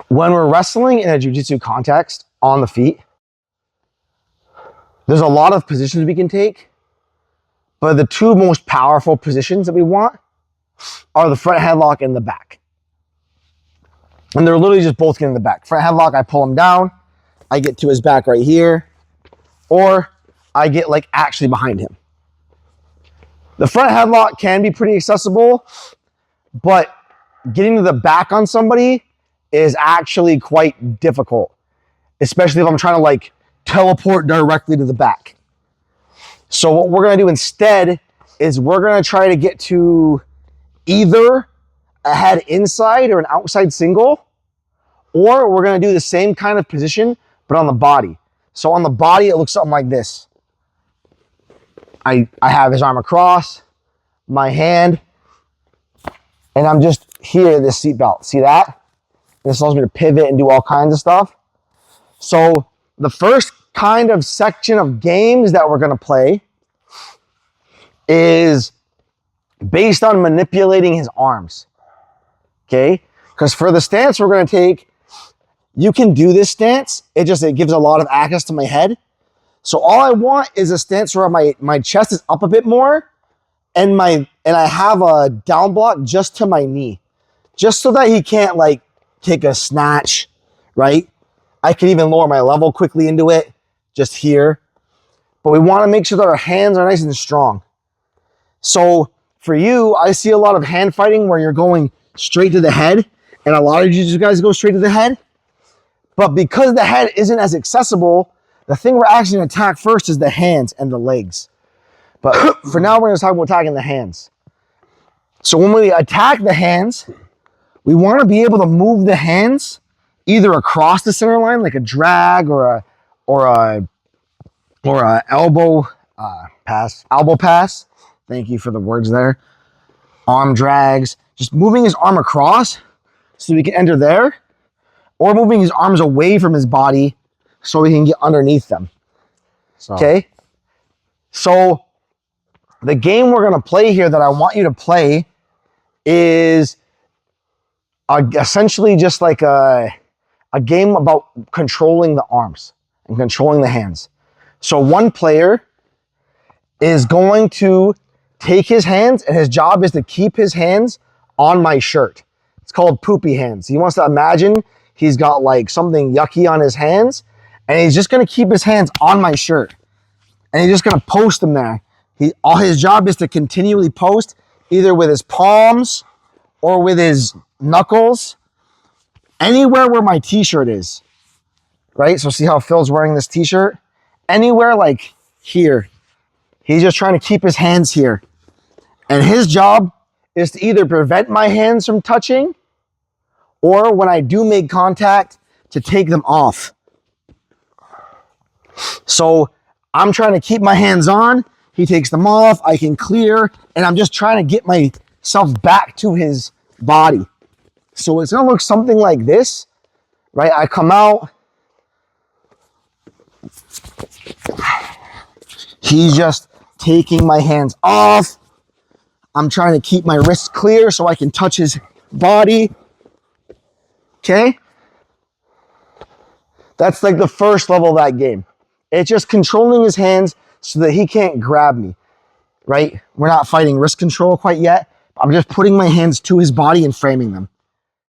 When we're wrestling in a jiu-jitsu context on the feet, there's a lot of positions we can take, but the two most powerful positions that we want are the front headlock and the back. And they're literally just both getting the back. Front headlock, I pull him down, I get to his back right here, or I get like actually behind him. The front headlock can be pretty accessible, but getting to the back on somebody is actually quite difficult, especially if I'm trying to like teleport directly to the back. So what we're going to do instead is we're going to try to get to either a head inside or an outside single, or we're going to do the same kind of position, but on the body. So on the body, it looks something like this. I have his arm across, my hand, and I'm just here, this seatbelt. See that? This allows me to pivot and do all kinds of stuff. So the first kind of section of games that we're going to play is based on manipulating his arms. Okay? Because for the stance we're going to take, you can do this stance. It gives a lot of access to my head. So all I want is a stance where my chest is up a bit more and I have a down block just to my knee. Just so that he can't like take a snatch, right? I can even lower my level quickly into it, just here. But we want to make sure that our hands are nice and strong. So for you, I see a lot of hand fighting where you're going straight to the head, and a lot of you guys go straight to the head. But because the head isn't as accessible, the thing we're actually going to attack first is the hands and the legs. But for now, we're going to talk about attacking the hands. So when we attack the hands, we want to be able to move the hands either across the center line, like a drag or a elbow pass. Thank you for the words there. Arm drags, just moving his arm across so we can enter there, or moving his arms away from his body so we can get underneath them. Okay? So the game we're going to play here that I want you to play is essentially just like a game about controlling the arms and controlling the hands. So one player is going to take his hands, and his job is to keep his hands on my shirt. It's called Poopy Hands. He wants to imagine he's got like something yucky on his hands, and he's just going to keep his hands on my shirt. And he's just going to post them there. All his job is to continually post, either with his palms or with his knuckles, anywhere where my t-shirt is, right? So see how Phil's wearing this t-shirt? Anywhere like here. He's just trying to keep his hands here. And his job is to either prevent my hands from touching, or when I do make contact, to take them off. So I'm trying to keep my hands on. He takes them off. I can clear. And I'm just trying to get myself back to his body. So it's going to look something like this, right? I come out. He's just taking my hands off. I'm trying to keep my wrists clear so I can touch his body. Okay? That's like the first level of that game. It's just controlling his hands so that he can't grab me, right? We're not fighting wrist control quite yet. I'm just putting my hands to his body and framing them.